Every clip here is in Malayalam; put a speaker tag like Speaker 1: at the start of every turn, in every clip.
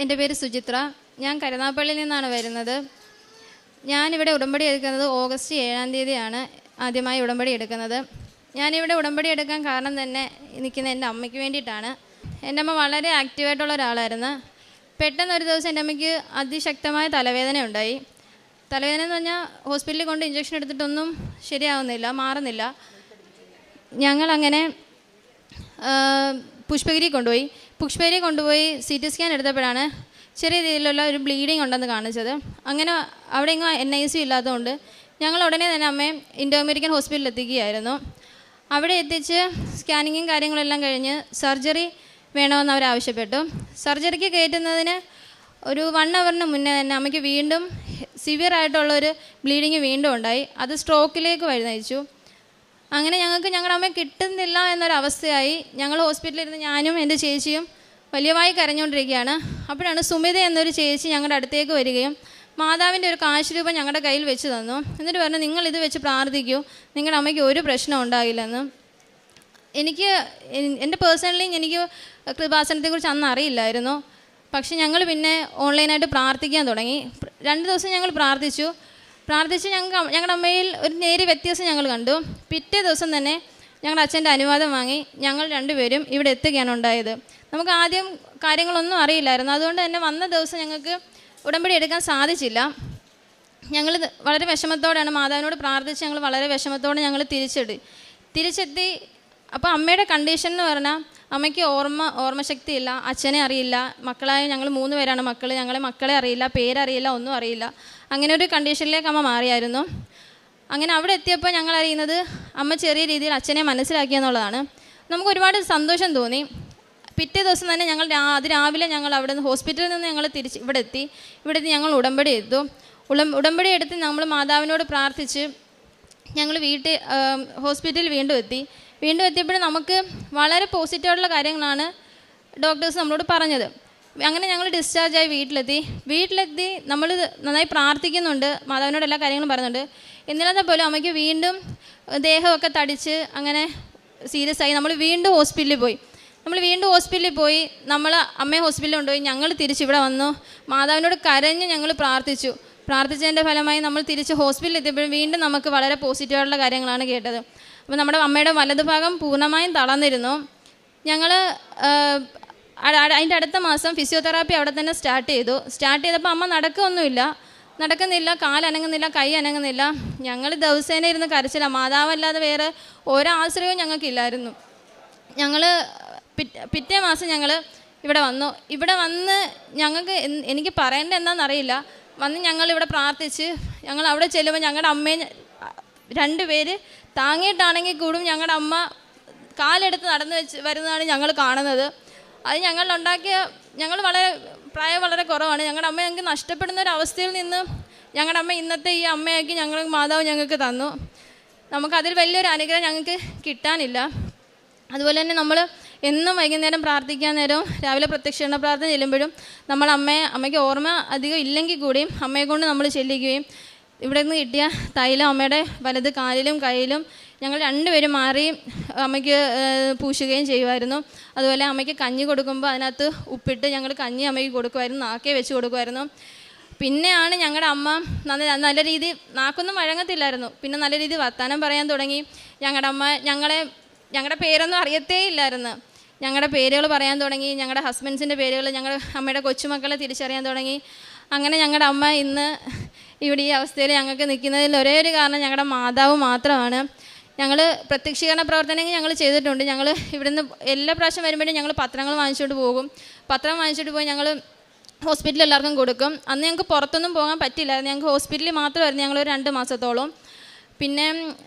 Speaker 1: എൻ്റെ പേര് സുചിത്ര. ഞാൻ കരുനാഗപ്പള്ളിയിൽ നിന്നാണ് വരുന്നത്. ഞാനിവിടെ ഉടമ്പടി എടുക്കുന്നത് ഓഗസ്റ്റ് 7-ാം തീയതിയാണ് ആദ്യമായി ഉടമ്പടി എടുക്കുന്നത്. ഞാനിവിടെ ഉടമ്പടി എടുക്കാൻ കാരണം തന്നെ നിൽക്കുന്ന എൻ്റെ അമ്മയ്ക്ക് വേണ്ടിയിട്ടാണ്. എൻ്റെ അമ്മ വളരെ ആക്റ്റീവായിട്ടുള്ള ഒരാളായിരുന്നു. പെട്ടെന്ന് ഒരു ദിവസം എൻ്റെ അമ്മയ്ക്ക് അതിശക്തമായ തലവേദന ഉണ്ടായി. തലവേദന എന്ന് പറഞ്ഞാൽ ഹോസ്പിറ്റലിൽ കൊണ്ട് ഇഞ്ചക്ഷൻ എടുത്തിട്ടൊന്നും ശരിയാവുന്നില്ല, മാറുന്നില്ല. ഞങ്ങളങ്ങനെ പുഷ്പഗിരി കൊണ്ടുപോയി CT സ്കാൻ എടുത്തപ്പോഴാണ് ചെറിയ രീതിയിലുള്ള ഒരു ബ്ലീഡിങ് ഉണ്ടെന്ന് കാണിച്ചത്. അങ്ങനെ അവിടെ എങ്ങും NICU ഇല്ലാത്തതുകൊണ്ട് ഞങ്ങൾ ഉടനെ തന്നെ അമ്മയെ ഇൻഡോ അമേരിക്കൻ ഹോസ്പിറ്റലിൽ എത്തിക്കുകയായിരുന്നു. അവിടെ എത്തിച്ച് സ്കാനിങ്ങും കാര്യങ്ങളെല്ലാം കഴിഞ്ഞ് സർജറി വേണമെന്ന് അവർ ആവശ്യപ്പെട്ടു. സർജറിക്ക് കയറ്റുന്നതിന് ഒരു 1 ഹവറിന് മുന്നേ തന്നെ അമ്മയ്ക്ക് വീണ്ടും സിവിയർ ആയിട്ടുള്ളൊരു ബ്ലീഡിങ് വീണ്ടും ഉണ്ടായി. അത് സ്ട്രോക്കിലേക്ക് വഴി നയിച്ചു. അങ്ങനെ ഞങ്ങൾക്ക് ഞങ്ങളുടെ അമ്മയെ കിട്ടുന്നില്ല എന്നൊരവസ്ഥയായി. ഞങ്ങൾ ഹോസ്പിറ്റലിൽ ഇരുന്ന് ഞാനും എൻ്റെ ചേച്ചിയും വലിയവായി കരഞ്ഞുകൊണ്ടിരിക്കുകയാണ്. അപ്പോഴാണ് സുമിത എന്നൊരു ചേച്ചി ഞങ്ങളുടെ അടുത്തേക്ക് വരികയും മാതാവിൻ്റെ ഒരു കാശ് രൂപം ഞങ്ങളുടെ കയ്യിൽ വെച്ച് തന്നു. എന്നിട്ട് പറഞ്ഞു, നിങ്ങളിത് വെച്ച് പ്രാർത്ഥിക്കൂ, നിങ്ങളുടെ അമ്മയ്ക്ക് ഒരു പ്രശ്നം ഉണ്ടാകില്ലെന്ന്. എൻ്റെ പേഴ്സണലി എനിക്ക് കൃപാസനത്തെക്കുറിച്ച് അന്ന് അറിയില്ലായിരുന്നു. പക്ഷെ ഞങ്ങൾ പിന്നെ ഓൺലൈനായിട്ട് പ്രാർത്ഥിക്കാൻ തുടങ്ങി. 2 ദിവസം ഞങ്ങൾ പ്രാർത്ഥിച്ച് ഞങ്ങളുടെ അമ്മയിൽ ഒരു നേരിയ വ്യത്യാസം ഞങ്ങൾ കണ്ടു. പിറ്റേ ദിവസം തന്നെ ഞങ്ങളുടെ അച്ഛൻ്റെ അനുവാദം വാങ്ങി ഞങ്ങൾ 2 പേരും ഇവിടെ എത്തുകയാണ് ഉണ്ടായത്. നമുക്ക് ആദ്യം കാര്യങ്ങളൊന്നും അറിയില്ലായിരുന്നു. അതുകൊണ്ട് തന്നെ വന്ന ദിവസം ഞങ്ങൾക്ക് ഉടമ്പടി എടുക്കാൻ സാധിച്ചില്ല. ഞങ്ങൾ വളരെ വിഷമത്തോടെയാണ് മാതാവിനോട് പ്രാർത്ഥിച്ച് ഞങ്ങൾ വളരെ വിഷമത്തോടെ ഞങ്ങൾ തിരിച്ചെത്തി. അപ്പോൾ അമ്മയുടെ കണ്ടീഷൻ എന്ന് പറഞ്ഞാൽ അമ്മയ്ക്ക് ഓർമ്മശക്തി ഇല്ല, അച്ഛനെ അറിയില്ല, മക്കളായ ഞങ്ങൾ 3 പേരാണ് മക്കൾ, ഞങ്ങളെ മക്കളെ അറിയില്ല, പേരറിയില്ല, ഒന്നും അറിയില്ല. അങ്ങനെ ഒരു കണ്ടീഷനിലേക്ക് അമ്മ മാറിയായിരുന്നു. അങ്ങനെ അവിടെ എത്തിയപ്പോൾ ഞങ്ങൾ അറിയുന്നത് അമ്മ ചെറിയ രീതിയിൽ അച്ഛനെ മനസ്സിലാക്കിയെന്നുള്ളതാണ്. നമുക്ക് ഒരുപാട് സന്തോഷം തോന്നി. പിറ്റേ ദിവസം തന്നെ ഞങ്ങൾ രാവിലെ ഞങ്ങൾ അവിടെ നിന്ന് ഹോസ്പിറ്റലിൽ നിന്ന് ഞങ്ങൾ ഇവിടെ എത്തി ഞങ്ങൾ ഉടമ്പടി ഉടമ്പടി എടുത്ത് നമ്മൾ മാതാവിനോട് പ്രാർത്ഥിച്ച് ഞങ്ങൾ ഹോസ്പിറ്റലിൽ വീണ്ടും എത്തിയപ്പോഴും നമുക്ക് വളരെ പോസിറ്റീവായിട്ടുള്ള കാര്യങ്ങളാണ് ഡോക്ടേഴ്സ് നമ്മളോട് പറഞ്ഞത്. അങ്ങനെ ഞങ്ങൾ ഡിസ്ചാർജായി വീട്ടിലെത്തി നമ്മൾ നന്നായി പ്രാർത്ഥിക്കുന്നുണ്ട്, മാതാവിനോട് എല്ലാ കാര്യങ്ങളും പറയുന്നുണ്ട്. എന്നിരുന്നാൽ പോലും അമ്മയ്ക്ക് വീണ്ടും ദേഹമൊക്കെ തടിച്ച് അങ്ങനെ സീരിയസ് ആയി. നമ്മൾ വീണ്ടും ഹോസ്പിറ്റലിൽ പോയി നമ്മൾ അമ്മയെ ഹോസ്പിറ്റലിൽ കൊണ്ടുപോയി. ഞങ്ങൾ തിരിച്ചിവിടെ വന്നു, മാതാവിനോട് കരഞ്ഞ് ഞങ്ങൾ പ്രാർത്ഥിച്ചതിൻ്റെ ഫലമായി നമ്മൾ തിരിച്ച് ഹോസ്പിറ്റലിൽ എത്തിയപ്പോഴും വീണ്ടും നമുക്ക് വളരെ പോസിറ്റീവായിട്ടുള്ള കാര്യങ്ങളാണ് കേട്ടത്. അപ്പോൾ നമ്മുടെ അമ്മയുടെ വലതുഭാഗം പൂർണ്ണമായും തളർന്നിരുന്നു. ഞങ്ങൾ അതിൻ്റെ അടുത്ത മാസം ഫിസിയോതെറാപ്പി അവിടെ തന്നെ സ്റ്റാർട്ട് ചെയ്തപ്പോൾ അമ്മ നടക്കുന്നില്ല, കാലനങ്ങുന്നില്ല, കൈ അനങ്ങുന്നില്ല. ഞങ്ങൾ ദിവസേന ഇരുന്ന് കരച്ചില്ല. മാതാവല്ലാതെ വേറെ ഒരാശ്രയവും ഞങ്ങൾക്കില്ലായിരുന്നു. ഞങ്ങൾ പിറ്റേ മാസം ഞങ്ങൾ ഇവിടെ വന്ന് ഞങ്ങൾക്ക് എനിക്ക് പറയേണ്ടത് എന്താണെന്നറിയില്ല. ഞങ്ങളിവിടെ പ്രാർത്ഥിച്ച് ഞങ്ങൾ അവിടെ ചെല്ലുമ്പോൾ ഞങ്ങളുടെ അമ്മയെ 2 പേര് താങ്ങിയിട്ടാണെങ്കിൽ കൂടും ഞങ്ങളുടെ അമ്മ കാലെടുത്ത് നടന്നു വരുന്നതാണ് ഞങ്ങൾ കാണുന്നത്. അത് ഞങ്ങൾ പ്രായം വളരെ കുറവാണ്. ഞങ്ങളുടെ അമ്മ ഞങ്ങൾക്ക് നഷ്ടപ്പെടുന്ന ഒരു അവസ്ഥയിൽ നിന്ന് ഞങ്ങളുടെ അമ്മ ഇന്നത്തെ ഈ അമ്മയാക്കി മാതാവ് ഞങ്ങൾക്ക് തന്നു. നമുക്കതിൽ വലിയൊരു അനുഗ്രഹം ഞങ്ങൾക്ക് കിട്ടാനില്ല. അതുപോലെ തന്നെ നമ്മൾ എന്നും വൈകുന്നേരം പ്രാർത്ഥിക്കാൻ നേരം രാവിലെ പ്രത്യക്ഷീകരണ പ്രാർത്ഥന ചെല്ലുമ്പോഴും നമ്മൾ അമ്മയ്ക്ക് ഓർമ്മ അധികം ഇല്ലെങ്കിൽ കൂടിയും അമ്മയെ കൊണ്ട് നമ്മൾ ചെല്ലിക്കുകയും ഇവിടെ നിന്ന് കിട്ടിയ തൈലം അമ്മയുടെ വലത് കാലിലും കയ്യിലും ഞങ്ങൾ 2 പേരും മാറി അമ്മയ്ക്ക് പൂശുകയും ചെയ്യുമായിരുന്നു. അതുപോലെ അമ്മയ്ക്ക് കഞ്ഞി കൊടുക്കുമ്പോൾ അതിനകത്ത് ഉപ്പിട്ട് ഞങ്ങൾ കഞ്ഞി അമ്മയ്ക്ക് കൊടുക്കുമായിരുന്നു, നാക്കേ വെച്ച് കൊടുക്കുമായിരുന്നു. പിന്നെയാണ് ഞങ്ങളുടെ അമ്മ നല്ല രീതിയിൽ നാക്കൊന്നും വഴങ്ങത്തില്ലായിരുന്നു. പിന്നെ നല്ല രീതിയിൽ വർത്താനം പറയാൻ തുടങ്ങി. ഞങ്ങളുടെ അമ്മ ഞങ്ങളുടെ പേരൊന്നും അറിയത്തേ ഇല്ലായിരുന്നു. ഞങ്ങളുടെ പേരുകൾ പറയാൻ തുടങ്ങി, ഞങ്ങളുടെ ഹസ്ബൻഡ്സിൻ്റെ പേരുകൾ, ഞങ്ങളുടെ അമ്മയുടെ കൊച്ചുമക്കളെ തിരിച്ചറിയാൻ തുടങ്ങി. അങ്ങനെ ഞങ്ങളുടെ അമ്മ ഇന്ന് ഇവിടെ ഈ അവസ്ഥയിൽ ഞങ്ങൾക്ക് നിൽക്കുന്നതിൽ ഒരേ ഒരു കാരണം ഞങ്ങളുടെ മാതാവ് മാത്രമാണ്. ഞങ്ങൾ പ്രത്യക്ഷീകരണ പ്രവർത്തനങ്ങൾ ഞങ്ങൾ ചെയ്തിട്ടുണ്ട്. ഞങ്ങൾ ഇവിടുന്ന് എല്ലാ പ്രാവശ്യം വരുമ്പോഴും ഞങ്ങൾ പത്രങ്ങൾ വാങ്ങിച്ചുകൊണ്ട് പോകും. പത്രം വാങ്ങിച്ചിട്ട് പോയി ഞങ്ങൾ ഹോസ്പിറ്റലിൽ എല്ലാവർക്കും കൊടുക്കും. അന്ന് ഞങ്ങൾക്ക് പുറത്തൊന്നും പോകാൻ പറ്റില്ലായിരുന്നു. ഞങ്ങൾക്ക് ഹോസ്പിറ്റലിൽ മാത്രമായിരുന്നു ഞങ്ങളൊരു 2 മാസത്തോളം. പിന്നെ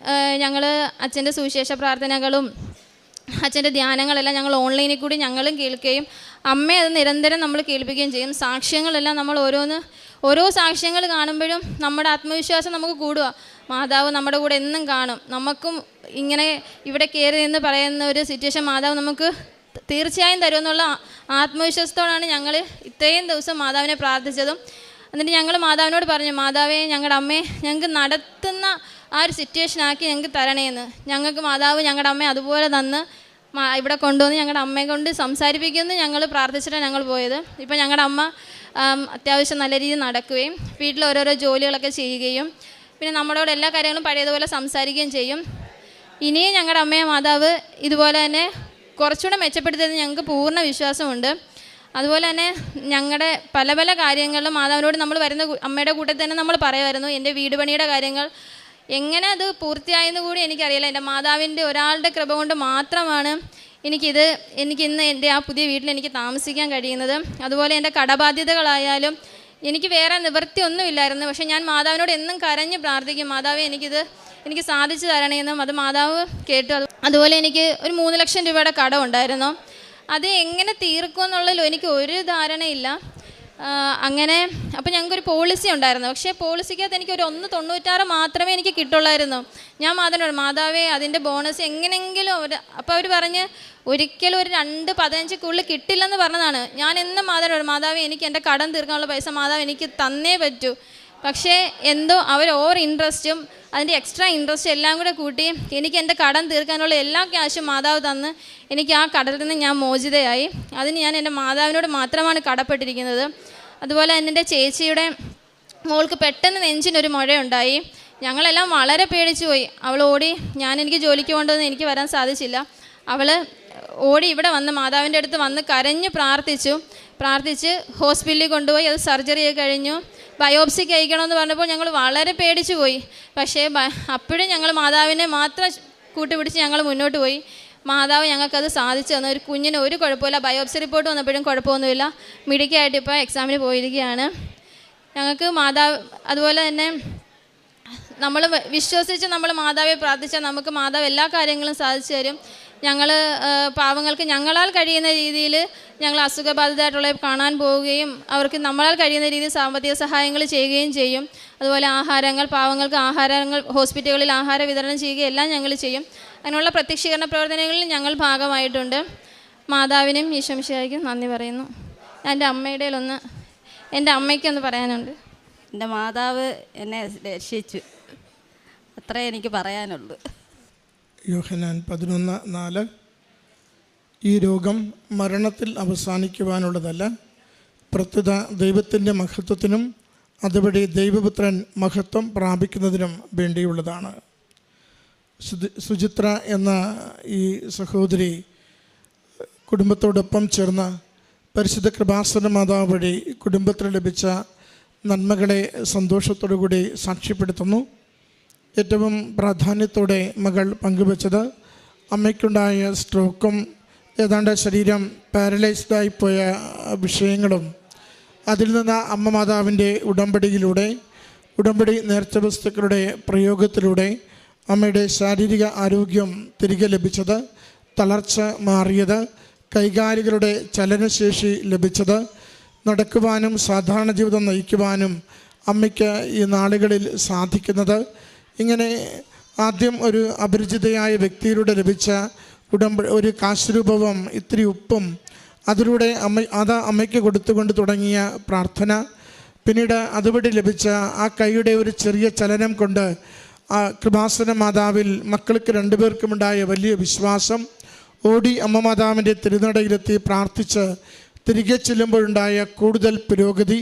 Speaker 1: ഞങ്ങൾ അച്ഛൻ്റെ സുവിശേഷ പ്രാർത്ഥനകളും അച്ഛൻ്റെ ധ്യാനങ്ങളെല്ലാം ഞങ്ങൾ ഓൺലൈനിൽ കൂടി ഞങ്ങളും കേൾക്കുകയും അമ്മയെ അത് നിരന്തരം നമ്മൾ കേൾപ്പിക്കുകയും ചെയ്യും. സാക്ഷ്യങ്ങളെല്ലാം നമ്മൾ ഓരോ സാക്ഷ്യങ്ങൾ കാണുമ്പോഴും നമ്മുടെ ആത്മവിശ്വാസം നമുക്ക് കൂടുക. മാതാവ് നമ്മുടെ കൂടെ എന്നും കാണും, നമുക്കും ഇങ്ങനെ ഇവിടെ കയറി നിന്ന് പറയുന്ന ഒരു സിറ്റുവേഷൻ മാതാവ് നമുക്ക് തീർച്ചയായും തരുമെന്നുള്ള ആത്മവിശ്വാസത്തോടാണ് ഞങ്ങൾ ഇത്രയും ദിവസം മാതാവിനെ പ്രാർത്ഥിച്ചതും. എന്നിട്ട് ഞങ്ങൾ മാതാവിനോട് പറഞ്ഞു, മാതാവേ, ഞങ്ങളുടെ അമ്മയെ ഞങ്ങൾക്ക് നടത്തുന്ന ആ ഒരു സിറ്റുവേഷനാക്കി ഞങ്ങൾക്ക് തരണേന്ന്. ഞങ്ങൾക്ക് മാതാവ് ഞങ്ങളുടെ അമ്മയെ അതുപോലെ തന്ന് ഇവിടെ കൊണ്ടുവന്ന് ഞങ്ങളുടെ അമ്മയെ കൊണ്ട് സംസാരിപ്പിക്കുമെന്ന് ഞങ്ങൾ പ്രാർത്ഥിച്ചിട്ടാണ് ഞങ്ങൾ പോയത്. ഇപ്പം ഞങ്ങളുടെ അമ്മ അത്യാവശ്യം നല്ല രീതിയിൽ നടക്കുകയും വീട്ടിൽ ഓരോരോ ജോലികളൊക്കെ ചെയ്യുകയും പിന്നെ നമ്മളോട് എല്ലാ കാര്യങ്ങളും പഴയതുപോലെ സംസാരിക്കുകയും ചെയ്യും. ഇനിയും ഞങ്ങളുടെ അമ്മയെ മാതാവ് ഇതുപോലെ തന്നെ കുറച്ചുകൂടെ മെച്ചപ്പെടുത്തിയതെന്ന് ഞങ്ങൾക്ക് പൂർണ്ണ വിശ്വാസമുണ്ട്. അതുപോലെ തന്നെ ഞങ്ങളുടെ പല പല കാര്യങ്ങളിലും മാതാവിനോട് നമ്മൾ വരുന്ന അമ്മയുടെ കൂട്ടത്തിൽ തന്നെ നമ്മൾ പറയുമായിരുന്നു. എൻ്റെ വീട് പണിയുടെ കാര്യങ്ങൾ എങ്ങനെ അത് പൂർത്തിയായെന്ന് കൂടി എനിക്കറിയില്ല. എൻ്റെ മാതാവിൻ്റെ ഒരാളുടെ കൃപ കൊണ്ട് മാത്രമാണ് എനിക്കിന്ന് എൻ്റെ ആ പുതിയ വീട്ടിൽ എനിക്ക് താമസിക്കാൻ കഴിയുന്നത്. അതുപോലെ എൻ്റെ കടബാധ്യതകളായാലും എനിക്ക് വേറെ നിവൃത്തിയൊന്നുമില്ലായിരുന്നു. പക്ഷേ ഞാൻ മാതാവിനോട് എന്നും കരഞ്ഞ് പ്രാർത്ഥിക്കും, മാതാവേ എനിക്ക് സാധിച്ചു തരണേന്നും. അത് മാതാവ് കേട്ടു. അതുപോലെ എനിക്ക് ഒരു 3 ലക്ഷം രൂപയുടെ കടം ഉണ്ടായിരുന്നു. അത് എങ്ങനെ തീർക്കുമെന്നുള്ളതിലും എനിക്ക് ഒരു ധാരണയില്ല. അങ്ങനെ അപ്പോൾ ഞങ്ങൾക്കൊരു പോളിസി ഉണ്ടായിരുന്നു. പക്ഷേ പോളിസിക്കകത്ത് എനിക്ക് ഒരു 1.96 മാത്രമേ എനിക്ക് കിട്ടുള്ളായിരുന്നു. ഞാൻ മാതാവേ അതിൻ്റെ ബോണസ് എങ്ങനെയെങ്കിലും അപ്പോൾ അവർ പറഞ്ഞ് ഒരിക്കലും ഒരു 2.15 കിട്ടില്ലെന്ന് പറഞ്ഞതാണ്. ഞാൻ എന്നും മാതാവേ എനിക്ക് എൻ്റെ കടം തീർക്കാനുള്ള പൈസ മാതാവ് എനിക്ക് തന്നേ പറ്റൂ. പക്ഷേ എന്തോ അവർ ഓവർ ഇൻട്രസ്റ്റും അതിൻ്റെ എക്സ്ട്രാ ഇൻട്രസ്റ്റ് എല്ലാം കൂടെ കൂട്ടി എനിക്ക് എൻ്റെ കടം തീർക്കാനുള്ള എല്ലാ ക്യാഷും മാതാവ് തന്ന് എനിക്ക് ആ കടത്തിൽ നിന്ന് ഞാൻ മോചിതയായി. അതിന് ഞാൻ എൻ്റെ മാതാവിനോട് മാത്രമാണ് കടപ്പെട്ടിരിക്കുന്നത്. അതുപോലെ തന്നെ എൻ്റെ ചേച്ചിയുടെ മോൾക്ക് പെട്ടെന്ന് നെഞ്ചിനൊരു മുഴയുണ്ടായി. ഞങ്ങളെല്ലാം വളരെ പേടിച്ചു പോയി. അവൾ ഓടി, എനിക്ക് ജോലിക്ക് കൊണ്ടുവന്ന് എനിക്ക് വരാൻ സാധിച്ചില്ല. അവൾ ഓടി ഇവിടെ വന്ന് മാതാവിൻ്റെ അടുത്ത് വന്ന് കരഞ്ഞ് പ്രാർത്ഥിച്ച് ഹോസ്പിറ്റലിൽ കൊണ്ടുപോയി. അത് സർജറി കഴിഞ്ഞു. ബയോപ്സിക്ക് അയക്കണമെന്ന് പറഞ്ഞപ്പോൾ ഞങ്ങൾ വളരെ പേടിച്ചു പോയി. പക്ഷേ അപ്പോഴും ഞങ്ങൾ മാതാവിനെ മാത്രം കൂട്ടുപിടിച്ച് ഞങ്ങൾ മുന്നോട്ട് പോയി. മാതാവ് ഞങ്ങൾക്കത് സാധിച്ചു തന്നു. ഒരു കുഞ്ഞിന് ഒരു കുഴപ്പമില്ല. ബയോപ്സി റിപ്പോർട്ട് വന്നപ്പോഴും കുഴപ്പമൊന്നുമില്ല. മിടുക്കിയായിട്ട് ഇപ്പോൾ എക്സാമിന് പോയിരിക്കുകയാണ്. ഞങ്ങൾക്ക് മാതാവ് അതുപോലെ തന്നെ നമ്മൾ വിശ്വസിച്ച് നമ്മൾ മാതാവെ പ്രാർത്ഥിച്ചാൽ നമുക്ക് മാതാവ് എല്ലാ കാര്യങ്ങളും സാധിച്ചു തരും. ഞങ്ങൾ പാവങ്ങൾക്ക് ഞങ്ങളാൽ കഴിയുന്ന രീതിയിൽ ഞങ്ങൾ അസുഖബാധിതരായിട്ടുള്ളവരെ കാണാൻ പോവുകയും അവർക്ക് നമ്മളാൽ കഴിയുന്ന രീതിയിൽ സാമ്പത്തിക സഹായങ്ങൾ ചെയ്യുകയും ചെയ്യും. അതുപോലെ പാവങ്ങൾക്ക് ആഹാരങ്ങൾ ഹോസ്പിറ്റലുകളിൽ ആഹാര വിതരണം ചെയ്യുകയും എല്ലാം ഞങ്ങൾ ചെയ്യും. അതിനുള്ള പ്രത്യക്ഷീകരണ പ്രവർത്തനങ്ങളിൽ ഞങ്ങൾ ഭാഗമായിട്ടുണ്ട്. മാതാവിനും ഈശോമിശിഹായ്ക്കും നന്ദി പറയുന്നു. എൻ്റെ അമ്മയ്ക്കൊന്ന് പറയാനുണ്ട്.
Speaker 2: എൻ്റെ മാതാവ് എന്നെ രക്ഷിച്ചു, അത്രേ എനിക്ക് പറയാനുള്ളൂ.
Speaker 3: യോഹന്നാൻ 11:4 ഈ രോഗം മരണത്തിൽ അവസാനിക്കുവാനുള്ളതല്ല, പ്രത്യുത ദൈവത്തിൻ്റെ മഹത്വത്തിനും അതുവഴി ദൈവപുത്രൻ മഹത്വം പ്രാപിക്കുന്നതിനും വേണ്ടിയുള്ളതാണ്. സുചിത്ര എന്ന ഈ സഹോദരി കുടുംബത്തോടൊപ്പം ചേർന്ന് പരിശുദ്ധ കൃപാസന മാതാവ് വഴി കുടുംബത്തിന് ലഭിച്ച നന്മകളെ സന്തോഷത്തോടു കൂടി സാക്ഷ്യപ്പെടുത്തുന്നു. ഏറ്റവും പ്രാധാന്യത്തോടെ മകൾ പങ്കുവച്ചത് അമ്മയ്ക്കുണ്ടായ സ്ട്രോക്കും ഏതാണ്ട് ശരീരം പാരലൈസ്ഡായി പോയ വിഷയങ്ങളും അതിൽ നിന്ന് അമ്മ മാതാവിൻ്റെ ഉടമ്പടി നേർച്ച വസ്തുക്കളുടെ പ്രയോഗത്തിലൂടെ അമ്മയുടെ ശാരീരിക ആരോഗ്യം തിരികെ ലഭിച്ചത്, തളർച്ച മാറിയത്, കൈകാലുകളുടെ ചലനശേഷി ലഭിച്ചത്, നടക്കുവാനും സാധാരണ ജീവിതം നയിക്കുവാനും അമ്മയ്ക്ക് ഈ നാളുകളിൽ സാധിക്കുന്നത്, ഇങ്ങനെ ആദ്യം ഒരു അപരിചിതയായ വ്യക്തിയിലൂടെ ലഭിച്ച ഒരു കാശുരൂപവും ഇത്തിരി ഉപ്പും അതിലൂടെ അമ്മയ്ക്ക് കൊടുത്തുകൊണ്ട് തുടങ്ങിയ പ്രാർത്ഥന, പിന്നീട് അതുവഴി ലഭിച്ച ആ കൈയുടെ ഒരു ചെറിയ ചലനം കൊണ്ട് ആ കൃപാസന മാതാവിൽ മക്കൾക്ക് 2 പേർക്കുമുണ്ടായ വലിയ വിശ്വാസം, ഓടി അമ്മ മാതാവിൻ്റെ തിരുനടയിലെത്തി പ്രാർത്ഥിച്ച് തിരികെ ചെല്ലുമ്പോഴുണ്ടായ കൂടുതൽ പുരോഗതി,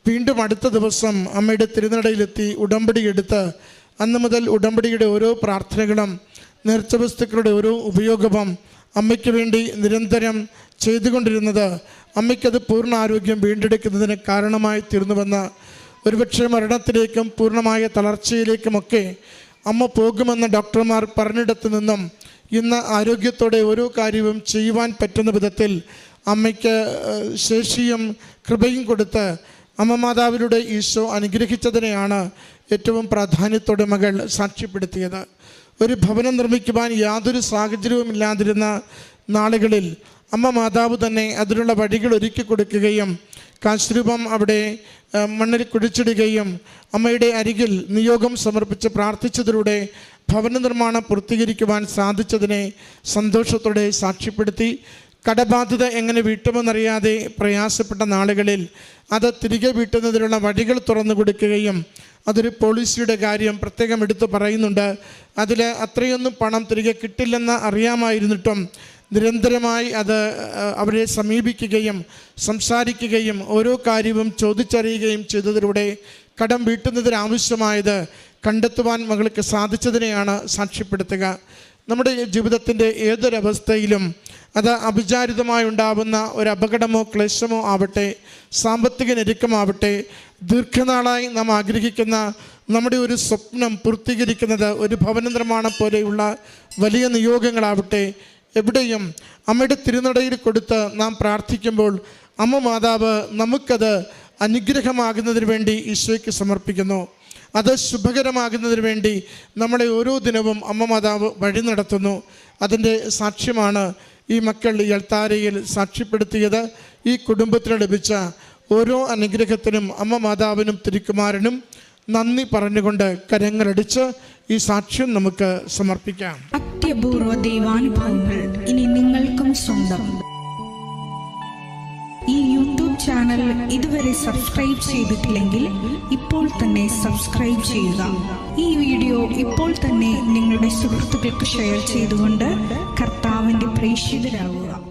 Speaker 3: വീണ്ടും അടുത്ത ദിവസം അമ്മയുടെ തിരുനടയിലെത്തി ഉടമ്പടി എടുത്ത് അന്ന് മുതൽ ഉടമ്പടിയുടെ ഓരോ പ്രാർത്ഥനകളും നേർച്ച വസ്തുക്കളുടെ ഓരോ ഉപയോഗവും അമ്മയ്ക്ക് വേണ്ടി നിരന്തരം ചെയ്തുകൊണ്ടിരുന്നത് അമ്മയ്ക്കത് പൂർണ്ണ ആരോഗ്യം വീണ്ടെടുക്കുന്നതിന് കാരണമായി തീർന്നുവെന്ന്, ഒരുപക്ഷെ മരണത്തിലേക്കും പൂർണ്ണമായ തളർച്ചയിലേക്കുമൊക്കെ അമ്മ പോകുമെന്ന് ഡോക്ടർമാർ പറഞ്ഞിടത്തു നിന്നും ഇന്ന് ആരോഗ്യത്തോടെ ഓരോ കാര്യവും ചെയ്യുവാൻ പറ്റുന്ന വിധത്തിൽ അമ്മയ്ക്ക് ശേഷിയും കൃപയും കൊടുത്ത് അമ്മ മാതാവിലൂടെ ഈശോ അനുഗ്രഹിച്ചതിനെയാണ് ഏറ്റവും പ്രാധാന്യത്തോടെ മകൾ സാക്ഷ്യപ്പെടുത്തിയത്. ഒരു ഭവനം നിർമ്മിക്കുവാൻ യാതൊരു സാഹചര്യവും ഇല്ലാതിരുന്ന നാളുകളിൽ അമ്മ മാതാവ് തന്നെ അതിനുള്ള വഴികൾ ഒരുക്കി കൊടുക്കുകയും കാശുരൂപം അവിടെ മണ്ണിൽ കുഴിച്ചിടുകയും അമ്മയുടെ അരികിൽ നിയോഗം സമർപ്പിച്ച് പ്രാർത്ഥിച്ചതിലൂടെ ഭവന നിർമ്മാണം പൂർത്തീകരിക്കുവാൻ സാധിച്ചതിനെ സന്തോഷത്തോടെ സാക്ഷ്യപ്പെടുത്തി. കടബാധ്യത എങ്ങനെ വീട്ടുമെന്നറിയാതെ പ്രയാസപ്പെട്ട നാളുകളിൽ അത് തിരികെ വീട്ടുന്നതിനുള്ള വഴികൾ തുറന്നു കൊടുക്കുകയും അതൊരു പോളിസിയുടെ കാര്യം പ്രത്യേകം എടുത്തു പറയുന്നുണ്ട്. അതിൽ അത്രയൊന്നും പണം തിരികെ കിട്ടില്ലെന്ന് അറിയാമായിരുന്നിട്ടും നിരന്തരമായി അവരെ സമീപിക്കുകയും സംസാരിക്കുകയും ഓരോ കാര്യവും ചോദിച്ചറിയുകയും ചെയ്തതിലൂടെ കടം വീട്ടുന്നതിനാവശ്യമായത് കണ്ടെത്തുവാൻ മകൾക്ക് സാധിച്ചതിനെയാണ് സാക്ഷ്യപ്പെടുത്തുക. നമ്മുടെ ജീവിതത്തിൻ്റെ ഏതൊരവസ്ഥയിലും അത് അവിചാരിതമായി ഉണ്ടാവുന്ന ഒരു അപകടമോ ക്ലേശമോ ആവട്ടെ, സാമ്പത്തിക ഞെരുക്കമാവട്ടെ, ദീർഘനാളായി നാം ആഗ്രഹിക്കുന്ന നമ്മുടെ ഒരു സ്വപ്നം പൂർത്തീകരിക്കുന്നത്, ഒരു ഭവന നിർമ്മാണം പോലെയുള്ള വലിയ നിയോഗങ്ങളാവട്ടെ, എവിടെയും അമ്മയുടെ തിരുനടയിൽ കൊടുത്ത് നാം പ്രാർത്ഥിക്കുമ്പോൾ അമ്മ മാതാവ് നമുക്കത് അനുഗ്രഹമാകുന്നതിന് വേണ്ടി ഈശോയ്ക്ക് സമർപ്പിക്കുന്നു. അത് ശുഭകരമാകുന്നതിന് വേണ്ടി നമ്മളെ ഓരോ ദിനവും അമ്മ മാതാവ് വഴി നടത്തുന്നു. അതിൻ്റെ സാക്ഷ്യമാണ് ഈ മക്കൾ ഈ അൾത്താരയിൽ സാക്ഷ്യപ്പെടുത്തിയത്. ഈ കുടുംബത്തിന് ലഭിച്ച ഓരോ അനുഗ്രഹത്തിനും അമ്മ മാതാവിനും തിരുക്കുമാരനും നന്ദി പറഞ്ഞുകൊണ്ട് കരങ്ങളടിച്ച് ഈ സാക്ഷ്യം നമുക്ക് സമർപ്പിക്കാം.
Speaker 4: അത്യപൂർവ ദൈവാനുഭവങ്ങൾ ഇനി നിങ്ങൾക്കും സ്വന്തം. ഈ യൂട്യൂബ് ചാനൽ ഇതുവരെ സബ്സ്ക്രൈബ് ചെയ്തിട്ടില്ലെങ്കിൽ ഇപ്പോൾ തന്നെ സബ്സ്ക്രൈബ് ചെയ്യുക. ഈ വീഡിയോ ഇപ്പോൾ തന്നെ നിങ്ങളുടെ സുഹൃത്തുക്കൾക്ക് ഷെയർ ചെയ്തുകൊണ്ട് കർത്താവിൻ്റെ പ്രേക്ഷിതരാകുക.